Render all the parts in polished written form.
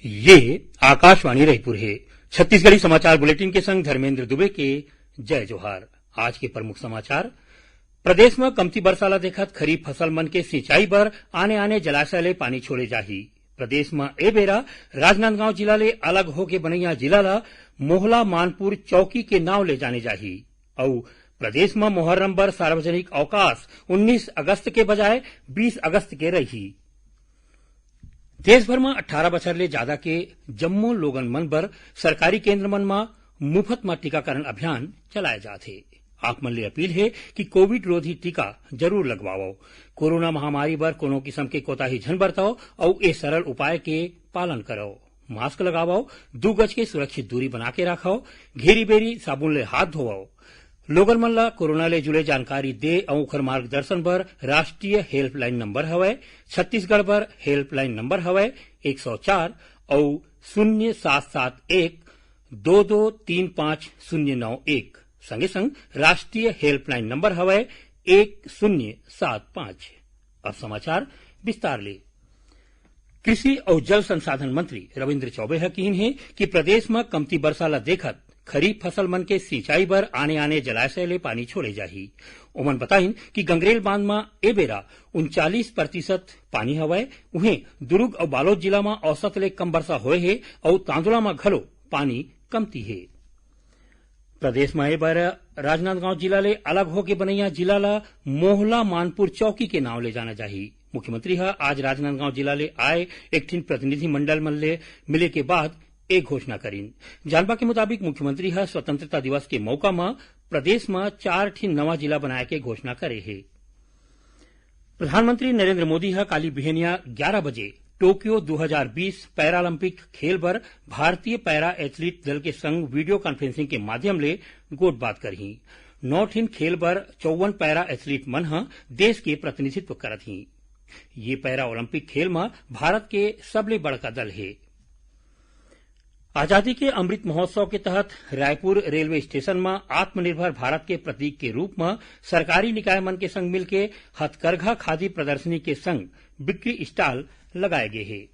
ये आकाशवाणी रायपुर है। छत्तीसगढ़ी समाचार बुलेटिन के संग धर्मेंद्र दुबे के जय जोहार। आज के प्रमुख समाचार। प्रदेश में कमती बरसाला देखत खरीफ फसल मन के सिंचाई बर आने आने जलाशय ले पानी छोड़े जाही। प्रदेश में ए बेरा राजनांदगांव जिला ले अलग होके बनैया जिला ला मोहला मानपुर चौकी के नाव ले जाने जाही। और प्रदेश में मुहर्रम बर सार्वजनिक अवकाश 19 अगस्त के बजाय 20 अगस्त के रही। देश भर में 18 बछर ले ज्यादा के जम्मो लोगन मन बर सरकारी केंद्र मन में मुफ्त में टीकाकरण अभियान चलाए जाथे। आप मन ले अपील है कि कोविड रोधी टीका जरूर लगवाओ। कोरोना महामारी बर कोनो किस्म के कोताही झन बरताओ और ए सरल उपाय के पालन करो। मास्क लगाओ, 2 गज के सुरक्षित दूरी बना के रखाओ, घेरी बेरी साबुन ले हाथ धोवाओ। लोगन मन ला कोरोना ले जुड़े जानकारी दे और ओखर मार्गदर्शन बर राष्ट्रीय हेल्पलाइन नंबर हवय। छत्तीसगढ़ बर हेल्पलाइन नंबर हवय 104 और 0771 2235 संगे संग राष्ट्रीय हेल्पलाइन नंबर हवय 1075। अब समाचार विस्तार ले। कृषि और जल संसाधन मंत्री रविन्द्र चौबे हकीन है कि प्रदेश में कमती बरसाला देखत खरीफ फसल मन के सिंचाई बर आने आने जलाशय ले पानी छोड़े जाही। ओमन बताइन कि गंगरेल बांध में ए बेरा 39% पानी हवय। उहें दुर्ग और बालोद जिला में औसत ले कम वर्षा होए हे और तांदुला में घलो पानी कमती है। प्रदेश में ए बार राजनांदगांव जिला ले अलग होके बनैया जिला ला मोहला मानपुर चौकी के नाव ले जाना जाही। मुख्यमंत्री हा आज राजनांदगांव जिला ले आए एक ठिन प्रतिनिधि मंडल मन ले मिले के बाद एक घोषणा करीन। जानबा के मुताबिक मुख्यमंत्री हा स्वतंत्रता दिवस के मौका में प्रदेश में 4 ठिन नवा जिला बनाए के घोषणा करे है। प्रधानमंत्री नरेंद्र मोदी हा काली बिहनिया 11 बजे टोक्यो 2020 पैरालंपिक खेल बर भारतीय पैरा एथलीट दल के संग वीडियो कॉन्फ्रेंसिंग के माध्यम ले गोट बात करही। 9 ठिन खेल बर 54 पैरा एथलीट मन हा देश के प्रतिनिधित्व करत ही। ये पैरा ओलंपिक खेल में भारत के सबले बड़का दल है। आजादी के अमृत महोत्सव के तहत रायपुर रेलवे स्टेशन में आत्मनिर्भर भारत के प्रतीक के रूप में सरकारी निकाय मन के संग मिलके हथकरघा खादी प्रदर्शनी के संग बिक्री स्टॉल लगाए गए हैं।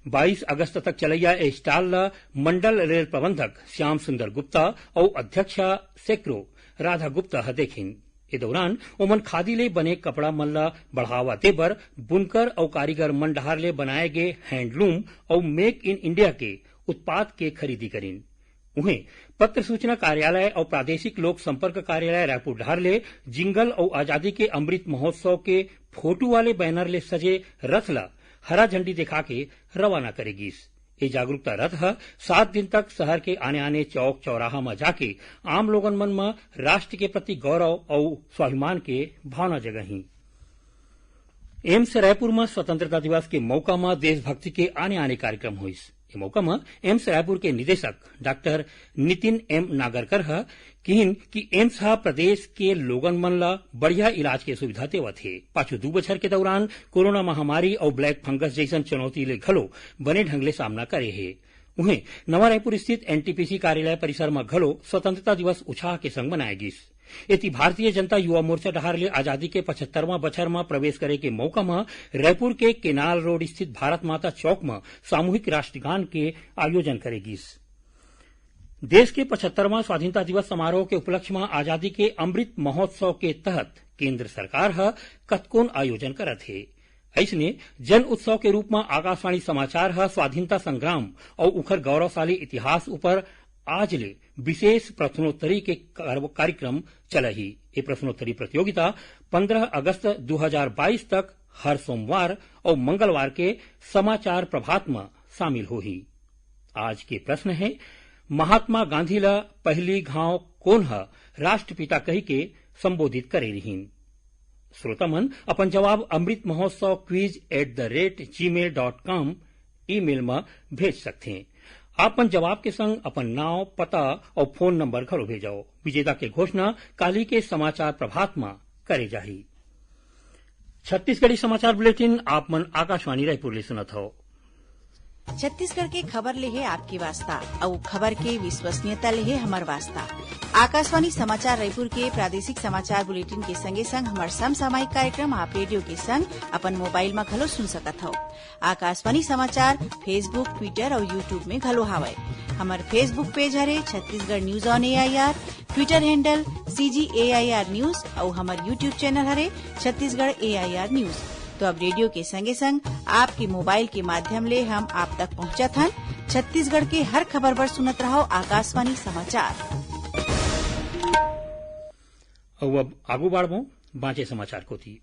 22 अगस्त तक चलैया ए स्टॉल ला मंडल रेल प्रबंधक श्याम सुंदर गुप्ता और अध्यक्षा सेक्रो राधा गुप्ता देखिन। ए दौरान ओमन खादी ले बने कपड़ा मन ला बढ़ावा दे बर बुनकर और कारीगर मन डहार ले बनाए गए हैंडलूम और मेक इन इंडिया के उत्पाद के खरीदी करीन। उन्हें पत्र सूचना कार्यालय और प्रादेशिक लोक संपर्क कार्यालय रायपुर डहार ले जिंगल और आजादी के अमृत महोत्सव के फोटो वाले बैनर ले सजे रथ ला हरा झंडी दिखा के रवाना करेगीस। ये जागरूकता रथ 7 दिन तक शहर के आने आने चौक चौराहा में जाके आम लोगन मन में राष्ट्र के प्रति गौरव और स्वाभिमान के भावना जगही। एम्स रायपुर में स्वतंत्रता दिवस के मौका में देशभक्ति के आने आने कार्यक्रम हुई। इस मौका में एम्स रायपुर के निदेशक डॉक्टर नितिन एम नागरकर कहिन कि एम्स प्रदेश के लोगन मन ला बढ़िया इलाज के सुविधा देवत है। पाछू 2 बछर के दौरान कोरोना महामारी और ब्लैक फंगस जैसन चुनौती ले घलो बने ढंग ले सामना करे है। उन्हें नवा रायपुर स्थित एनटीपीसी कार्यालय परिसर में घलो स्वतंत्रता दिवस उत्साह के संग मनाएगिस। इति भारतीय जनता युवा मोर्चा डहार ले आजादी के 75वां बछर में प्रवेश करे के मौका में रायपुर के केनाल रोड स्थित भारत माता चौक में सामूहिक राष्ट्रगान के आयोजन करेगी। देश के 75वां स्वाधीनता दिवस समारोह के उपलक्ष्य में आजादी के अमृत महोत्सव के तहत केंद्र सरकार कतकोन आयोजन करत है। ऐसने जन उत्सव के रूप में आकाशवाणी समाचार स्वाधीनता संग्राम और उखर गौरवशाली इतिहास ऊपर आज ले विशेष प्रश्नोत्तरी के कार्यक्रम चलही। ये प्रश्नोत्तरी प्रतियोगिता 15 अगस्त 2022 तक हर सोमवार और मंगलवार के समाचार प्रभात में शामिल होही। आज के प्रश्न है, महात्मा गांधी ला पहली घाव कौन राष्ट्रपिता कही के संबोधित करे रहीन। श्रोतामन अपन जवाब अमृत महोत्सव quiz@gmail.com ईमेल में भेज सकते हैं। आपन जवाब के संग अपन नाव, पता और फोन नंबर घरो भेजाओ। विजेता के घोषणा काली के समाचार प्रभात में करे जाही। छत्तीसगढ़ी समाचार बुलेटिन आप मन आकाशवाणी रायपुर ले सुनत हो। छत्तीसगढ़ के खबर ले है आपके वास्ता और खबर के विश्वसनीयता ले है हमार वास्ता। आकाशवाणी समाचार रायपुर के प्रादेशिक समाचार बुलेटिन के संगे संग हमार समसामयिक कार्यक्रम आप रेडियो के संग अपन मोबाइल में घलो सुन सकत हो। आकाशवाणी समाचार फेसबुक, ट्विटर और यूट्यूब में घलो हावय। हमार फेसबुक पेज हरे Chhattisgarh news on AIR, Twitter handle CGAIR news और हमार यूट्यूब चैनल हरे छत्तीसगढ़ AIR न्यूज। तो अब रेडियो के संगे संग आपके मोबाइल के माध्यम ले हम आप तक पहुंचत हन। छत्तीसगढ़ के हर खबर पर सुनत रहो आकाशवाणी समाचार। अब आगू बाढ़बो बाँचे समाचार को थी।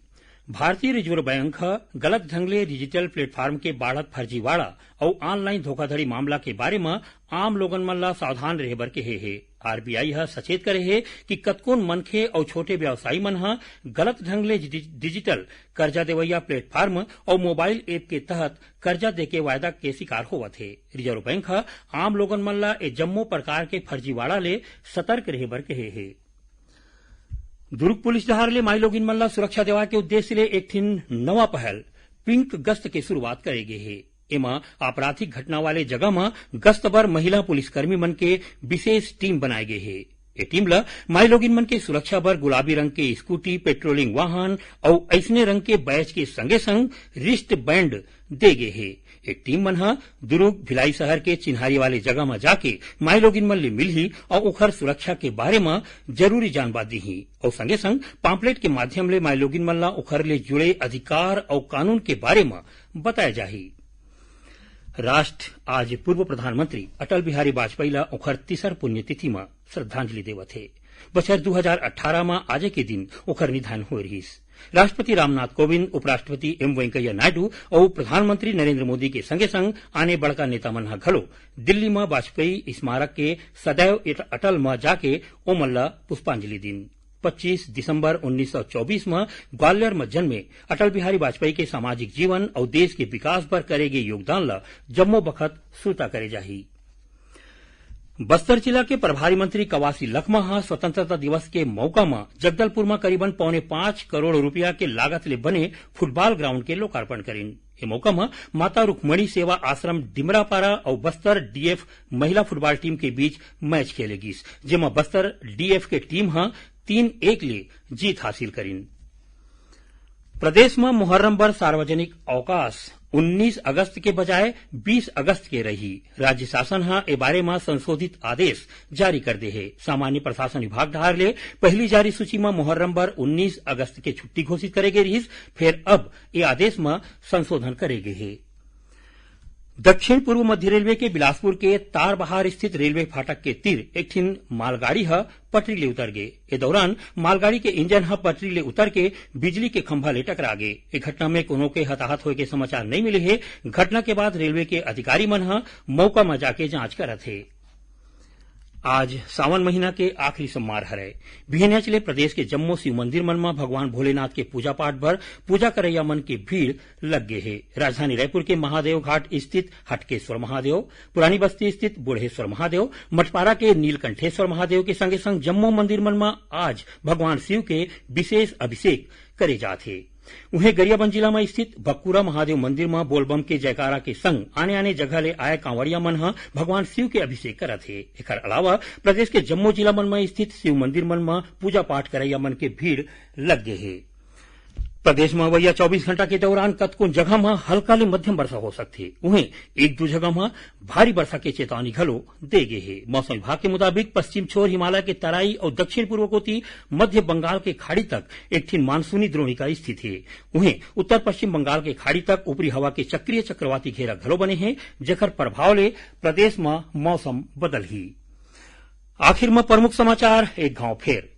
भारतीय रिजर्व बैंक गलत ढंग ले डिजिटल प्लेटफॉर्म के बाढ़त फर्जीवाड़ा और ऑनलाइन धोखाधड़ी मामला के बारे में आम लोगन मन ला सावधान रहे बर के हे। RBI सचेत करे है कि कतकोन मनखे और छोटे व्यवसायी मन गलत ढंग ले डिजिटल कर्जा देवैया प्लेटफॉर्म और मोबाइल ऐप के तहत कर्जा देके वायदा के शिकार होवत है। रिजर्व बैंक आम लोगन मन ला जम्मो प्रकार के फर्जीवाड़ा ले सतर्क रहे बर के हे। दुर्ग पुलिस डहार ले माई लोगिन मन ला सुरक्षा देवा के उद्देश्य ले एक ठिन नवा पहल पिंक गश्त के शुरुआत करे गे हे। एमा आपराधिक घटना वाले जगह में गश्त बर महिला पुलिसकर्मी मन के विशेष टीम बनाए गे हे। ए टीम ला माई लोगिन मन के सुरक्षा बर गुलाबी रंग के स्कूटी, पेट्रोलिंग वाहन और ऐसने रंग के बैच के संगे संग रिस्ट बैंड दे गे हे। एक टीम मन दुर्ग भिलाई शहर के चिन्हारी वाले जगह में जाके माई लोगिन मन ले मिलही और ओखर सुरक्षा के बारे में जरूरी जानकारी दीही और संगे संग पाम्पलेट के माध्यम ले माई लोगिन मन ला ओखर ले जुड़े अधिकार और कानून के बारे में बताया जाही। राष्ट्र आज पूर्व प्रधानमंत्री अटल बिहारी वाजपेयी ला ओखर 30 पुण्यतिथि में श्रद्धांजलि देवत है। बछर 2018 में आज के दिन ओखर निधन हो रहीस। राष्ट्रपति रामनाथ कोविंद, उपराष्ट्रपति M वेंकैया नायडू और प्रधानमंत्री नरेंद्र मोदी के संगे संग आने बड़का नेता मन घलो दिल्ली में वाजपेयी स्मारक के सदैव अटल में जाके ओमन ला पुष्पांजलि दिन। 25 दिसंबर 1924 में ग्वालियर में जन्मे अटल बिहारी वाजपेयी के सामाजिक जीवन और देश के विकास पर करेगे योगदान ला जम्मो बखत श्रोता करे जाही। बस्तर जिला के प्रभारी मंत्री कवासी लखमा स्वतंत्रता दिवस के मौका में जगदलपुर में करीबन 4.25 करोड़ रुपया के लागत ले बने फुटबॉल ग्राउंड के लोकार्पण करीन। ए मौका में माता रुक्मणी सेवा आश्रम डिमरापारा और बस्तर DF महिला फुटबॉल टीम के बीच मैच खेलेगीस, जेमा बस्तर DF के टीम 3-1 ले जीत हासिल करीन। प्रदेश में मुहर्रम बर सार्वजनिक अवकाश 19 अगस्त के बजाय 20 अगस्त के रही। राज्य शासन ए बारे में संशोधित आदेश जारी कर दे है। सामान्य प्रशासन विभाग ढार ले पहली जारी सूची में मुहर्रम बर 19 अगस्त के छुट्टी घोषित करेगे रहीस, फिर अब ये आदेश में संशोधन करेगे है। दक्षिण पूर्व मध्य रेलवे के बिलासपुर के तारबहार स्थित रेलवे फाटक के तीर एक ठिन मालगाड़ी पटरी ले उतर गे। ए दौरान मालगाड़ी के इंजन पटरी ले उतर के बिजली के खंभा ले टकरा गे। ए घटना में कोनो के हताहत होए के समाचार नहीं मिले है। घटना के बाद रेलवे के अधिकारी मन मौका में जाके जांच करत है। आज सावन महीना के आखिरी सोमवार हरे। बिहनिया चले प्रदेश के जम्मो शिव मंदिर मन में भगवान भोलेनाथ के पूजा पाठ भर पूजा करैया मन के भीड़ लग गए है। राजधानी रायपुर के महादेव घाट स्थित हटकेश्वर महादेव, पुरानी बस्ती स्थित बुढ़ेश्वर महादेव, मठपारा के नीलकंठेश्वर महादेव के संगे संग जम्मो मंदिर मन में आज भगवान शिव के विशेष अभिषेक करे जाते। उन्हें गरियाबंद जिला में स्थित बक्कुरा महादेव मंदिर में बोलबम के जयकारा के संग आने आने जगह ले आए कांवड़िया मन भगवान शिव के अभिषेक करत है। एकर अलावा प्रदेश के जम्मू जिला मन में स्थित शिव मंदिर मन में पूजा पाठ करैया मन के भीड़ लग गए है। प्रदेश में अवैया 24 घंटा के दौरान कतको जगह में हल्का ले मध्यम वर्षा हो सकती है। उन्हें एक दो जगह में भारी वर्षा के चेतावनी घलो दे गए है। मौसम विभाग के मुताबिक पश्चिम छोर हिमालय के तराई और दक्षिण पूर्व कोती मध्य बंगाल के खाड़ी तक एक ठिन मानसूनी द्रोणिका स्थित है। उन्हें उत्तर पश्चिम बंगाल के खाड़ी तक ऊपरी हवा के चक्रीय चक्रवाती घेरा घलो बने हैं, जेकर प्रभाव ले प्रदेश में मौसम बदल ही। आखिर में प्रमुख समाचार एक गांव फेर।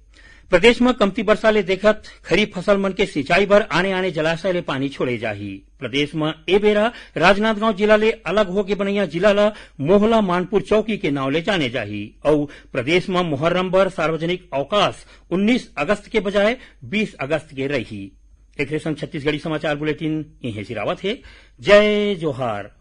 प्रदेश में कमती वर्षा ले देखत खरीफ फसल मन के सिंचाई बर आने आने जलाशय ले पानी छोड़े जाही। प्रदेश में ए बेरा राजनांदगांव जिला ले अलग होके बनैया जिला ला मोहला मानपुर चौकी के नाव ले जाने जाही और प्रदेश में मुहर्रम बर सार्वजनिक अवकाश 19 अगस्त के बजाय 20 अगस्त के रही। एक संग छत्तीसगढ़ी समाचार बुलेटिन इहे सिरावत है। जय जोहार।